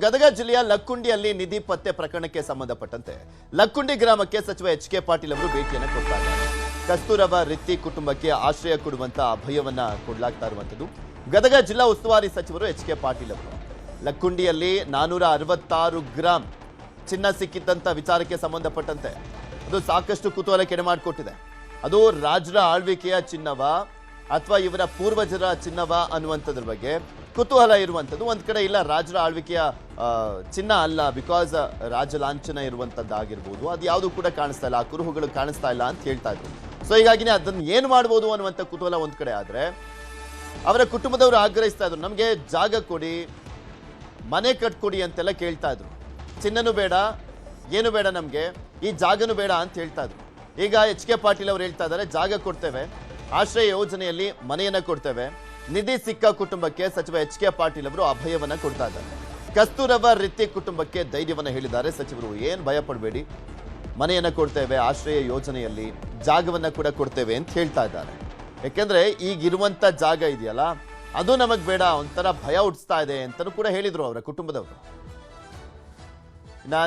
ಗದಗ ಜಿಲ್ಲೆಯ ಲಕ್ಕುಂಡಿಯಲ್ಲಿ ನಿಧಿ ಪತ್ತೆ ಪ್ರಕರಣಕ್ಕೆ ಸಂಬಂಧಪಟ್ಟಂತೆ ಲಕ್ಕುಂಡಿ ಗ್ರಾಮಕ್ಕೆ ಸಚಿವ ಎಚ್.ಕೆ. ಪಾಟೀಲ್ ಅವರು ಭೇಟಿಯನ್ನು ಕೊಡ್ತಾ ಇದ್ದಾರೆ. ಕಸ್ತೂರಬಾ ರಿತ್ತಿ ಕುಟುಂಬಕ್ಕೆ ಆಶ್ರಯ ಕೊಡುವಂತ ಅಭಯವನ್ನ ಕೊಡಲಾಗ್ತಾ ಇರುವಂತದ್ದು. ಗದಗ ಜಿಲ್ಲಾ ಉಸ್ತುವಾರಿ ಸಚಿವರು ಎಚ್.ಕೆ. ಪಾಟೀಲ್ ಅವರು ಲಕ್ಕುಂಡಿಯಲ್ಲಿ 466 ಗ್ರಾಂ ಚಿನ್ನ ಸಿಕ್ಕಿದ್ದಂತ ವಿಚಾರಕ್ಕೆ ಸಂಬಂಧಪಟ್ಟಂತೆ ಅದು ಸಾಕಷ್ಟು ಕುತೂಹಲ ಕೆಡೆ ಮಾಡಿಕೊಟ್ಟಿದೆ. ಅದು ರಾಜರ ಆಳ್ವಿಕೆಯ ಚಿನ್ನವ ಅಥವಾ ಇವರ ಪೂರ್ವಜರ ಚಿನ್ನವ ಅನ್ನುವಂಥದ್ರ ಬಗ್ಗೆ ಕುತೂಹಲ ಇರುವಂಥದ್ದು. ಒಂದ್ ಕಡೆ ಇಲ್ಲ ರಾಜರ ಆಳ್ವಿಕೆಯ ಚಿನ್ನ ಅಲ್ಲ, ಬಿಕಾಸ್ ರಾಜ ಲಾಂಛನ ಇರುವಂಥದ್ದಾಗಿರ್ಬೋದು, ಅದು ಯಾವುದು ಕೂಡ ಕಾಣಿಸ್ತಾ ಇಲ್ಲ, ಆ ಕುರುಹುಗಳು ಕಾಣಿಸ್ತಾ ಇಲ್ಲ ಅಂತ ಹೇಳ್ತಾ ಇದ್ರು. ಸೊ ಹೀಗಾಗಿನೇ ಅದನ್ನು ಏನು ಮಾಡ್ಬೋದು ಅನ್ನುವಂಥ ಕುತೂಹಲ ಒಂದ್ ಕಡೆ ಆದ್ರೆ, ಅವರ ಕುಟುಂಬದವರು ಆಗ್ರಹಿಸ್ತಾ ಇದ್ರು, ನಮಗೆ ಜಾಗ ಕೊಡಿ, ಮನೆ ಕಟ್ಕೊಡಿ ಅಂತೆಲ್ಲ ಕೇಳ್ತಾ ಇದ್ರು. ಚಿನ್ನನೂ ಬೇಡ, ಏನು ಬೇಡ, ನಮಗೆ ಈ ಜಾಗನೂ ಬೇಡ ಅಂತ ಹೇಳ್ತಾ ಇದ್ರು. ಈಗ ಎಚ್.ಕೆ. ಪಾಟೀಲ್ ಅವರು ಹೇಳ್ತಾ ಇದ್ದಾರೆ, ಜಾಗ ಕೊಡ್ತೇವೆ, ಆಶ್ರಯ ಯೋಜನೆಯಲ್ಲಿ ಮನೆಯನ್ನ ಕೊಡ್ತೇವೆ. ನಿಧಿ ಸಿಕ್ಕ ಕುಟುಂಬಕ್ಕೆ ಸಚಿವ ಎಚ್.ಕೆ. ಪಾಟೀಲ್ ಅವರು ಅಭಯವನ್ನ ಕೊಡ್ತಾ ಇದ್ದಾರೆ. ಕಸ್ತೂರಬಾ ರಿತ್ತಿ ಕುಟುಂಬಕ್ಕೆ ಧೈರ್ಯವನ್ನ ಹೇಳಿದ್ದಾರೆ ಸಚಿವರು, ಏನ್ ಭಯ ಪಡಬೇಡಿ, ಮನೆಯನ್ನ ಕೊಡ್ತೇವೆ, ಆಶ್ರಯ ಯೋಜನೆಯಲ್ಲಿ ಜಾಗವನ್ನ ಕೂಡ ಕೊಡ್ತೇವೆ ಅಂತ ಹೇಳ್ತಾ ಇದ್ದಾರೆ. ಯಾಕೆಂದ್ರೆ ಈಗಿರುವಂತ ಜಾಗ ಇದೆಯಲ್ಲ, ಅದು ನಮಗ್ ಬೇಡ, ಒಂಥರ ಭಯ ಹುಟ್ಟಿಸ್ತಾ ಇದೆ ಅಂತಲೂ ಕೂಡ ಹೇಳಿದ್ರು ಅವರ ಕುಟುಂಬದವರು.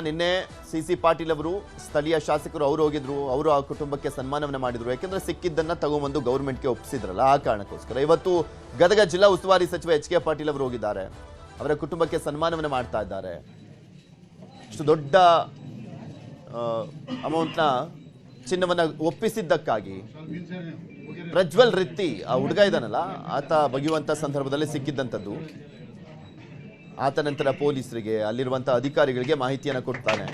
ನಿನ್ನೆ ಸಿ ಪಾಟೀಲ್ ಅವರು, ಸ್ಥಳೀಯ ಶಾಸಕರು ಅವರು ಹೋಗಿದ್ರು, ಅವರು ಆ ಕುಟುಂಬಕ್ಕೆ ಸನ್ಮಾನವನ್ನ ಮಾಡಿದ್ರು. ಯಾಕೆಂದ್ರೆ ಸಿಕ್ಕಿದ್ದನ್ನ ತಗೊಂಡ್ಬಂದು ಗೌರ್ಮೆಂಟ್ಗೆ ಒಪ್ಪಿಸಿದ್ರಲ್ಲ, ಆ ಕಾರಣಕ್ಕೋಸ್ಕರ ಇವತ್ತು ಗದಗ ಜಿಲ್ಲಾ ಉಸ್ತುವಾರಿ ಸಚಿವ ಎಚ್.ಕೆ. ಪಾಟೀಲ್ ಅವರು ಹೋಗಿದ್ದಾರೆ, ಅವರ ಕುಟುಂಬಕ್ಕೆ ಸನ್ಮಾನವನ್ನ ಮಾಡ್ತಾ ಇದ್ದಾರೆ. ಇಷ್ಟು ದೊಡ್ಡ ಅಮೌಂಟ್ನ ಚಿನ್ನವನ್ನ ಒಪ್ಪಿಸಿದ್ದಕ್ಕಾಗಿ ಪ್ರಜ್ವಲ್ ರಿತ್ತಿ, ಆ ಹುಡುಗ ಇದ್ದಾನಲ್ಲ, ಆತ ಬಗೆಯುವಂತ ಸಂದರ್ಭದಲ್ಲಿ ಸಿಕ್ಕಿದ್ದಂಥದ್ದು. ಆತ ನಂತರ ಪೊಲೀಸರಿಗೆ, ಅಲ್ಲಿರುವಂತಹ ಅಧಿಕಾರಿಗಳಿಗೆ ಮಾಹಿತಿಯನ್ನು ಕೊಡ್ತಾನೆ.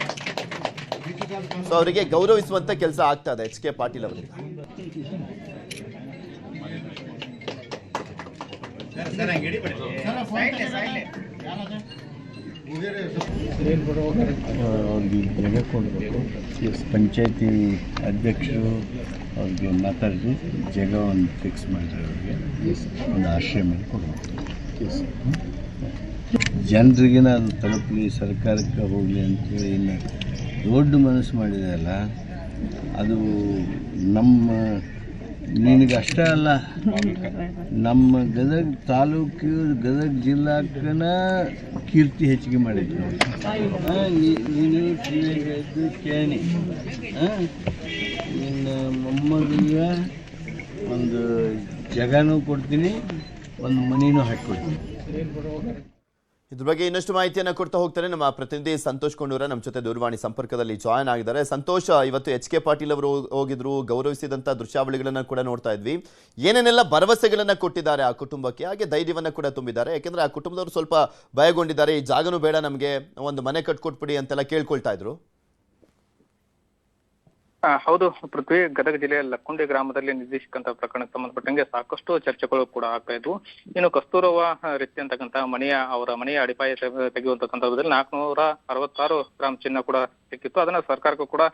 ಸೊ ಅವರಿಗೆ ಗೌರವಿಸುವಂತ ಕೆಲಸ ಆಗ್ತಾ ಇದೆ ಎಚ್.ಕೆ. ಪಾಟೀಲ್ ಅವರಿಗೆ. ಅವ್ರಿಗೆ ಜಾಗ ಕೊಡಬೇಕು. ಪಂಚಾಯತಿ ಅಧ್ಯಕ್ಷರು ಅವ್ರಿಗೆ ಮಾತಾಡಿ ಜಾಗವನ್ನು ಫಿಕ್ಸ್ ಮಾಡಿದ್ರೆ ಅವ್ರಿಗೆ ಒಂದು ಆಶ್ರಯ ಮೇಲೆ ಕೊಡಬೇಕು. ಜನರಿಗಿನ ಅದು ತಲುಪಲಿ, ಸರ್ಕಾರಕ್ಕೆ ಹೋಗಲಿ ಅಂತೇಳಿ ಇನ್ನು ದೊಡ್ಡ ಮನಸ್ಸು ಮಾಡಿದೆಯಲ್ಲ, ಅದು ನಮ್ಮ ನಿನಗೆ ಅಷ್ಟೇ ಅಲ್ಲ, ನಮ್ಮ ಗದಗ ತಾಲೂಕು ಗದಗ ಜಿಲ್ಲಾಕ್ಕನ ಕೀರ್ತಿ ಹೆಚ್ಚಿಗೆ ಮಾಡಿದ್ರು. ನೀನು ಕಿವಿಯಾಗಿದ್ದು ಕೇಳಿ, ನಿನ್ನ ಮೊಮ್ಮಗಳಿಗೆ ಒಂದು ಜಾಗನೂ ಕೊಡ್ತೀನಿ, ಒಂದು ಮನೆಯೂ ಹಾಕಿಕೊಡ್ತೀನಿ. ಇದ್ರ ಬಗ್ಗೆ ಇನ್ನಷ್ಟು ಮಾಹಿತಿಯನ್ನು ಕೊಡ್ತಾ ಹೋಗ್ತಾರೆ ನಮ್ಮ ಪ್ರತಿನಿಧಿ ಸಂತೋಷ್ ಕೊಂಡೂರ ನಮ್ಮ ಜೊತೆ ದೂರವಾಣಿ ಸಂಪರ್ಕದಲ್ಲಿ ಜಾಯ್ನ್ ಆಗಿದ್ದಾರೆ. ಸಂತೋಷ್, ಇವತ್ತು ಎಚ್.ಕೆ. ಪಾಟೀಲ್ ಅವರು ಹೋಗಿದ್ರು, ಗೌರವಿಸಿದಂತ ದೃಶ್ಯಾವಳಿಗಳನ್ನ ಕೂಡ ನೋಡ್ತಾ ಇದ್ವಿ. ಏನೇನೆಲ್ಲ ಭರವಸೆಗಳನ್ನ ಕೊಟ್ಟಿದ್ದಾರೆ ಆ ಕುಟುಂಬಕ್ಕೆ, ಹಾಗೆ ಧೈರ್ಯವನ್ನ ಕೂಡ ತುಂಬಿದ್ದಾರೆ. ಯಾಕೆಂದ್ರೆ ಆ ಕುಟುಂಬದವರು ಸ್ವಲ್ಪ ಭಯಗೊಂಡಿದ್ದಾರೆ, ಈ ಜಾಗನೂ ಬೇಡ, ನಮಗೆ ಒಂದು ಮನೆ ಕಟ್ಕೊಟ್ಬಿಡಿ ಅಂತೆಲ್ಲ ಕೇಳ್ಕೊಳ್ತಾ ಇದ್ರು. ಹೌದು ಪೃಥ್ವಿ, ಗದಗ ಜಿಲ್ಲೆಯ ಲಕ್ಕುಂಡಿ ಗ್ರಾಮದಲ್ಲಿ ನಿಧಿ ಸಿಕ್ಕಂತ ಪ್ರಕರಣಕ್ಕೆ ಸಂಬಂಧಪಟ್ಟಂಗೆ ಸಾಕಷ್ಟು ಚರ್ಚೆಗಳು ಕೂಡ ಆಗ್ತಾ ಇದ್ವು. ಇನ್ನು ಕಸ್ತೂರಬಾ ರಿತ್ತಿ ಅಂತಕ್ಕಂಥ ಅವರ ಮನೆಯ ಅಡಿಪಾಯ ತೆಗೆಯುವಂತ ಸಂದರ್ಭದಲ್ಲಿ 466 ಗ್ರಾಂ ಚಿನ್ನ ಕೂಡ ಸಿಕ್ಕಿತ್ತು. ಅದನ್ನ ಸರ್ಕಾರಕ್ಕೂ ಕೂಡ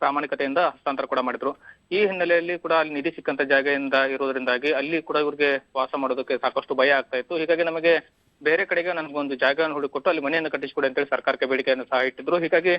ಪ್ರಾಮಾಣಿಕತೆಯಿಂದ ಹಸ್ತಾಂತರ ಕೂಡ ಮಾಡಿದ್ರು. ಈ ಹಿನ್ನೆಲೆಯಲ್ಲಿ ಕೂಡ ಅಲ್ಲಿ ನಿಧಿ ಸಿಕ್ಕಂತ ಜಾಗದಿಂದ ಇರೋದ್ರಿಂದಾಗಿ ಅಲ್ಲಿ ಕೂಡ ಇವ್ರಿಗೆ ವಾಸ ಮಾಡೋದಕ್ಕೆ ಸಾಕಷ್ಟು ಭಯ ಆಗ್ತಾ ಇತ್ತು. ಹೀಗಾಗಿ ನಮಗೆ ಬೇರೆ ಕಡೆಗೆ ನನಗೊಂದು ಜಾಗವನ್ನು ಹುಡುಕೊಟ್ಟು ಅಲ್ಲಿ ಮನೆಯನ್ನು ಕಟ್ಟಿಸಿಕೊಡಿ ಅಂತೇಳಿ ಸರ್ಕಾರಕ್ಕೆ ಬೇಡಿಕೆಯನ್ನು ಸಹ ಇಟ್ಟಿದ್ರು. ಹೀಗಾಗಿ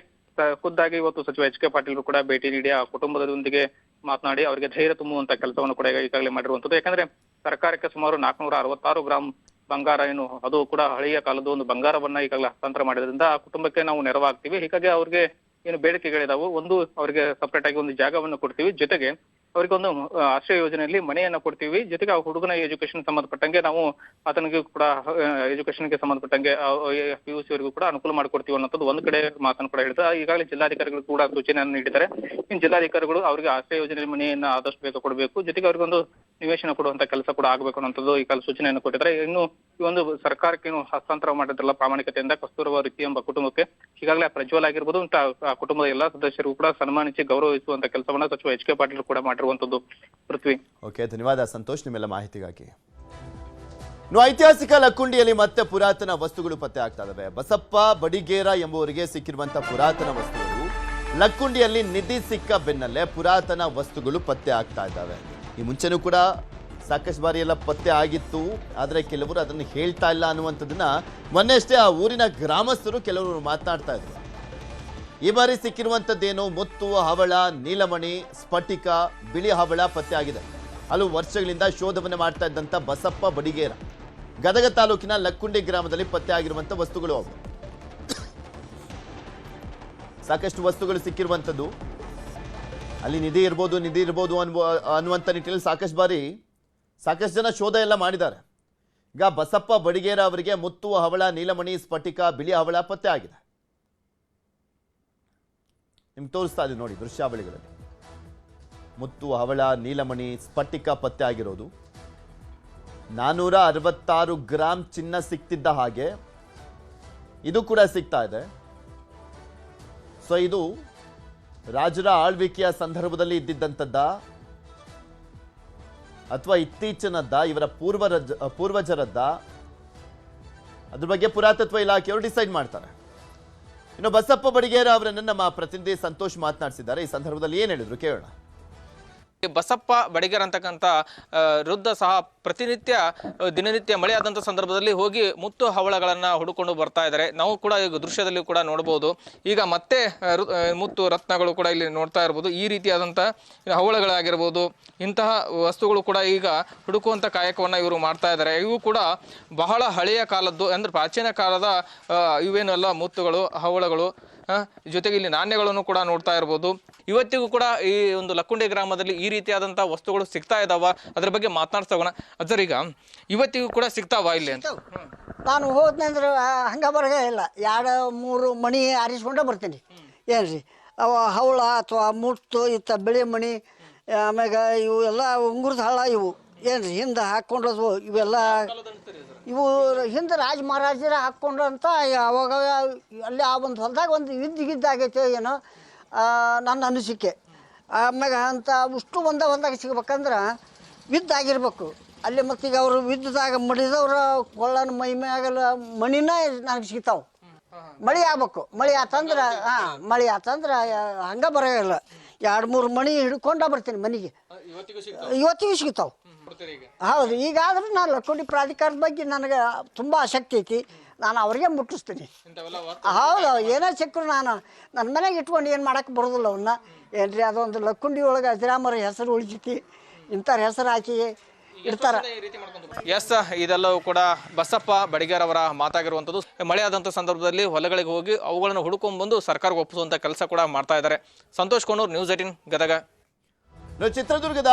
ಖುದ್ದಾಗಿ ಇವತ್ತು ಸಚಿವ ಎಚ್.ಕೆ. ಪಾಟೀಲ್ ಕೂಡ ಭೇಟಿ ನೀಡಿ ಆ ಕುಟುಂಬದೊಂದಿಗೆ ಮಾತನಾಡಿ ಅವರಿಗೆ ಧೈರ್ಯ ತುಂಬುವಂತ ಕೆಲಸವನ್ನು ಕೂಡ ಈಗಾಗಲೇ ಮಾಡಿರುವಂತದ್ದು. ಯಾಕಂದ್ರೆ ಸರ್ಕಾರಕ್ಕೆ ಸುಮಾರು 466 ಗ್ರಾಂ ಬಂಗಾರ, ಏನು ಅದು ಕೂಡ ಹಳೆಯ ಕಾಲದ ಒಂದು ಬಂಗಾರವನ್ನ ಈಗಾಗಲೇ ಹಸ್ತಾಂತರ ಮಾಡಿದ್ರಿಂದ ಆ ಕುಟುಂಬಕ್ಕೆ ನಾವು ನೆರವಾಗ್ತೀವಿ. ಹೀಗಾಗಿ ಅವ್ರಿಗೆ ಏನು ಬೇಡಿಕೆಗಳಿದಾವು, ಒಂದು ಅವರಿಗೆ ಸಪರೇಟ್ ಆಗಿ ಒಂದು ಜಾಗವನ್ನು ಕೊಡ್ತೀವಿ, ಜೊತೆಗೆ ಅವರಿಗೆ ಒಂದು ಆಶ್ರಯ ಯೋಜನೆಯಲ್ಲಿ ಮನೆಯನ್ನ ಕೊಡ್ತೀವಿ, ಜೊತೆಗೆ ಆ ಹುಡುಗನ ಎಜುಕೇಶನ್ ಸಂಬಂಧಪಟ್ಟಂಗೆ ನಾವು ಆತನಿಗೂ ಕೂಡ ಎಜುಕೇಶನ್ಗೆ ಸಂಬಂಧಪಟ್ಟಂಗೆ PUC ವರೆಗೂ ಕೂಡ ಅನುಕೂಲ ಮಾಡಿಕೊಡ್ತೀವಿ ಅನ್ನೋದು ಒಂದು ಕಡೆ ಮಾತನ್ನು ಕೂಡ ಹೇಳ್ತಾರೆ. ಈಗಾಗಲೇ ಜಿಲ್ಲಾಧಿಕಾರಿಗಳು ಕೂಡ ಸೂಚನೆಯನ್ನು ನೀಡಿದ್ದಾರೆ. ಇನ್ನು ಜಿಲ್ಲಾಧಿಕಾರಿಗಳು ಅವರಿಗೆ ಆಶ್ರಯ ಯೋಜನೆಯಲ್ಲಿ ಮನೆಯನ್ನ ಆದಷ್ಟು ಬೇಗ ಕೊಡಬೇಕು, ಜೊತೆಗೆ ಅವ್ರಿಗೊಂದು ನಿವೇಶನ ಕೊಡುವಂತ ಕೆಲಸ ಕೂಡ ಆಗಬೇಕು ಅನ್ನೋದು ಈ ಕಾಲ ಸೂಚನೆಯನ್ನು ಕೊಟ್ಟಿದ್ದಾರೆ. ಇನ್ನು ಈ ಒಂದು ಸರ್ಕಾರಕ್ಕೆ ಹಸ್ತಾಂತರ ಮಾಡಿದ್ರಲ್ಲ ಪ್ರಾಮಾಣಿಕತೆಯಿಂದ ಕಸ್ತೂರಬಾ ರಿತ್ತಿ ಎಂಬ ಕುಟುಂಬಕ್ಕೆ ಈಗಾಗಲೇ ಪ್ರಜ್ವಲ್ ಆಗಿರ್ಬೋದು ಆ ಕುಟುಂಬದ ಎಲ್ಲಾ ಸದಸ್ಯರು ಕೂಡ ಸನ್ಮಾನಿಸಿ ಗೌರವಿಸುವಂತ ಕೆಲಸವನ್ನ ಸಚಿವ ಎಚ್.ಕೆ. ಪಾಟೀಲ್ ಕೂಡ ಮಾಡಿರುವಂತದ್ದು. ಪೃಥ್ವಿ, ಓಕೆ, ಧನ್ಯವಾದ ಸಂತೋಷ್ ನಿಮ್ಮೆಲ್ಲ ಮಾಹಿತಿಗಾಗಿ. ಐತಿಹಾಸಿಕ ಲಕ್ಕುಂಡಿಯಲ್ಲಿ ಮತ್ತೆ ಪುರಾತನ ವಸ್ತುಗಳು ಪತ್ತೆ ಆಗ್ತಾ ಇದಾವೆ. ಬಸಪ್ಪ ಬಡಿಗೇರ ಎಂಬುವರಿಗೆ ಸಿಕ್ಕಿರುವಂತಹ ಪುರಾತನ ವಸ್ತುಗಳು ಲಕ್ಕುಂಡಿಯಲ್ಲಿ ನಿಧಿ ಸಿಕ್ಕ ಬೆನ್ನಲ್ಲೇ ಪುರಾತನ ವಸ್ತುಗಳು ಪತ್ತೆ ಆಗ್ತಾ ಇದ್ದಾವೆ. ಈ ಮುಂಚೆನೂ ಕೂಡ ಸಾಕಷ್ಟು ಬಾರಿ ಎಲ್ಲ ಪತ್ತೆ ಆಗಿತ್ತು, ಆದರೆ ಕೆಲವರು ಅದನ್ನು ಹೇಳ್ತಾ ಇಲ್ಲ ಅನ್ನುವಂಥದ್ದನ್ನ ಮೊನ್ನೆ ಅಷ್ಟೇ ಆ ಊರಿನ ಗ್ರಾಮಸ್ಥರು ಕೆಲವರು ಮಾತನಾಡ್ತಾ ಇದ್ರು. ಈ ಬಾರಿ ಸಿಕ್ಕಿರುವಂಥದ್ದೇನು ಮುತ್ತು, ಹವಳ, ನೀಲಮಣಿ, ಸ್ಫಟಿಕ, ಬಿಳಿ ಹವಳ ಪತ್ತೆ ಆಗಿದೆ. ಹಲವು ವರ್ಷಗಳಿಂದ ಶೋಧವನ್ನು ಮಾಡ್ತಾ ಇದ್ದಂಥ ಬಸಪ್ಪ ಬಡಿಗೇರ ಗದಗ ತಾಲೂಕಿನ ಲಕ್ಕುಂಡಿ ಗ್ರಾಮದಲ್ಲಿ ಪತ್ತೆ ಆಗಿರುವಂಥ ವಸ್ತುಗಳು ಅವು. ಸಾಕಷ್ಟು ವಸ್ತುಗಳು ಸಿಕ್ಕಿರುವಂಥದ್ದು. ಅಲ್ಲಿ ನಿಧಿ ಇರ್ಬೋದು ಅನ್ನುವಂಥ ನಿಟ್ಟಿನಲ್ಲಿ ಸಾಕಷ್ಟು ಜನ ಶೋಧ ಎಲ್ಲ ಮಾಡಿದ್ದಾರೆ. ಈಗ ಬಸಪ್ಪ ಬಡಿಗೇರ ಅವರಿಗೆ ಮುತ್ತು, ಹವಳ, ನೀಲಮಣಿ, ಸ್ಫಟಿಕ, ಬಿಳಿ ಹವಳ ಪತ್ತೆ ಆಗಿದೆ. ನಿಮ್ಗೆ ತೋರಿಸ್ತಾ ಇದೆ ನೋಡಿ ದೃಶ್ಯಾವಳಿಗಳಲ್ಲಿ. ಮುತ್ತು, ಹವಳ, ನೀಲಮಣಿ, ಸ್ಫಟಿಕ ಪತ್ತೆ ಆಗಿರೋದು. 466 ಗ್ರಾಂ ಚಿನ್ನ ಸಿಕ್ತಿದ್ದ ಹಾಗೆ ಇದು ಕೂಡ ಸಿಗ್ತಾ ಇದೆ. ಸೊ ಇದು ರಾಜರ ಆಳ್ವಿಕೆಯ ಸಂದರ್ಭದಲ್ಲಿ ಇದ್ದಿದ್ದಂಥದ್ದ ಅಥವಾ ಇತ್ತೀಚಿನದ್ದ, ಇವರ ಪೂರ್ವಜರದ್ದ, ಅದ್ರ ಬಗ್ಗೆ ಪುರಾತತ್ವ ಇಲಾಖೆಯವರು ಡಿಸೈಡ್ ಮಾಡ್ತಾರೆ. ಇನ್ನು ಬಸಪ್ಪ ಬಡಿಗೇರ ಅವರನ್ನು ನಮ್ಮ ಪ್ರತಿನಿಧಿ ಸಂತೋಷ್ ಮಾತನಾಡಿಸಿದ್ದಾರೆ. ಈ ಸಂದರ್ಭದಲ್ಲಿ ಏನ್ ಹೇಳಿದ್ರು ಕೇಳೋಣ. ಬಸಪ್ಪ ಬಡಿಗೇರ ಅಂತಕ್ಕಂಥ ವೃದ್ಧ ಸಹ ಪ್ರತಿನಿತ್ಯ ದಿನನಿತ್ಯ ಮಳೆ ಆದಂಥ ಸಂದರ್ಭದಲ್ಲಿ ಹೋಗಿ ಮುತ್ತು ಹವಳಗಳನ್ನು ಹುಡುಕೊಂಡು ಬರ್ತಾ ಇದ್ದಾರೆ. ನಾವು ಕೂಡ ಈಗ ದೃಶ್ಯದಲ್ಲಿ ಕೂಡ ನೋಡಬಹುದು. ಈಗ ಮತ್ತೆ ಮುತ್ತು ರತ್ನಗಳು ಕೂಡ ಇಲ್ಲಿ ನೋಡ್ತಾ ಇರ್ಬೋದು. ಈ ರೀತಿಯಾದಂಥ ಹವಳಗಳಾಗಿರ್ಬೋದು, ಇಂತಹ ವಸ್ತುಗಳು ಕೂಡ ಈಗ ಹುಡುಕುವಂಥ ಕಾಯಕವನ್ನು ಇವರು ಮಾಡ್ತಾ ಇದ್ದಾರೆ. ಇವು ಕೂಡ ಬಹಳ ಹಳೆಯ ಕಾಲದ್ದು, ಅಂದ್ರೆ ಪ್ರಾಚೀನ ಕಾಲದ ಇವೇನೆಲ್ಲ ಮುತ್ತುಗಳು, ಹವಳಗಳು, ಜೊತೆಗೆ ಇಲ್ಲಿ ನಾಣ್ಯಗಳನ್ನು ಕೂಡ ನೋಡ್ತಾ ಇರ್ಬೋದು. ಇವತ್ತಿಗೂ ಕೂಡ ಈ ಒಂದು ಲಕ್ಕುಂಡಿ ಗ್ರಾಮದಲ್ಲಿ ಈ ರೀತಿಯಾದಂಥ ವಸ್ತುಗಳು ಸಿಗ್ತಾ ಇದಾವ, ಅದ್ರ ಬಗ್ಗೆ ಮಾತನಾಡ್ಸೋಣ. ಅಜ್ಜರ್, ಈಗ ಇವತ್ತಿಗೂ ಕೂಡ ಸಿಗ್ತಾವ ಇಲ್ಲಿ ಅಂತ? ನಾನು ಹೋದ್ನಿ ಅಂದ್ರೆ ಹಂಗೆ ಬರಗೇ ಇಲ್ಲ, 2-3 ಮಣಿ ಆರಿಸ್ಕೊಂಡೇ ಬರ್ತೀನಿ. ಏನ್ರಿ ಅವ ಹವಳ ಅಥವಾ ಮುತ್ತು ಇತ್ತ ಬಿಳಿ ಮಣಿ, ಆಮ್ಯಾಗ ಇವು ಎಲ್ಲ ಉಂಗುರದ ಹಳ್ಳ, ಇವು ಏನ್ರಿ ಹಿಂದೆ ಹಾಕ್ಕೊಂಡದು ಇವೆಲ್ಲ. ಇವು ಹಿಂದೆ ರಾಜ ಮಹಾರಾಜರ ಹಾಕ್ಕೊಂಡ್ರಂತ ಅವಾಗ ಅಲ್ಲಿ ಆ ಒಂದು ಹೊಲದಾಗ ಒಂದು ಗಿದ್ದಾಗೈತೆ ಏನೋ ನನ್ನ ಅನಿಸಿಕೆ. ಆಮ್ಯಾಗ ಅಂತ ಅಷ್ಟು ಹೊಲದಾಗ ಸಿಗ್ಬೇಕಂದ್ರೆ ಆಗಿರ್ಬೇಕು ಅಲ್ಲಿ. ಮತ್ತೀಗ ಅವರು ವಿದ್ದಾಗ ಮಡಿದವ್ರ ಕೊಳ್ಳನ ಮೈ ಮ್ಯಾಗಲ್ಲ ಮಣಿನ ನನಗೆ ಸಿಗ್ತಾವೆ. ಮಳೆ ಆಗ್ಬೇಕು, ಮಳೆ ಆತಂದ್ರೆ ಮಳೆ ಆತಂದ್ರೆ ಹಂಗೆ ಬರೋಲ್ಲ. 2-3 ಮಣಿ ಹಿಡ್ಕೊಂಡ ಬರ್ತೀನಿ ಮನೆಗೆ. ಇವತ್ತಿಗೂ ಸಿಗ್ತಾವೆ. ಹೌದು. ಈಗಾದ್ರೆ ನಾನು ಲಕ್ಕುಂಡಿ ಪ್ರಾಧಿಕಾರದ ಬಗ್ಗೆ ನನಗೆ ತುಂಬ ಆಸಕ್ತಿ ಐತಿ. ನಾನು ಅವ್ರಿಗೆ ಮುಟ್ಟಿಸ್ತೀನಿ. ಹೌದು, ಏನೋ ಸಿಕ್ಕರು ನಾನು ನನ್ನ ಮನೆಗೆ ಇಟ್ಕೊಂಡು ಏನು ಮಾಡಕ್ಕೆ ಬರೋದಿಲ್ಲ ಅವನ್ನ. ಏನ್ರಿ ಅದೊಂದು ಲಕ್ಕುಂಡಿ ಒಳಗೆ ಅಜರಾಮರ ಹೆಸರು ಉಳಿತೈತಿ, ಇಂಥವ್ರ ಹೆಸರು ಹಾಕಿ ಇಡ್ತಾರ. ಎಸ್, ಇದೆಲ್ಲವೂ ಕೂಡ ಬಸಪ್ಪ ಬಡಿಗೇರ ಅವರ ಮಾತಾಗಿರುವಂಥದ್ದು. ಮಳೆ ಆದಂಥ ಸಂದರ್ಭದಲ್ಲಿ ಹೊಲಗಳಿಗೆ ಹೋಗಿ ಅವುಗಳನ್ನು ಹುಡುಕೊಂಡ್ಬಂದು ಸರ್ಕಾರಕ್ಕೆ ಒಪ್ಪಿಸುವಂಥ ಕೆಲಸ ಕೂಡ ಮಾಡ್ತಾ ಇದ್ದಾರೆ. ಸಂತೋಷ್ ಕೋಣೂರ್, ನ್ಯೂಸ್ 18 ಗದಗ. ಚಿತ್ರದುರ್ಗದ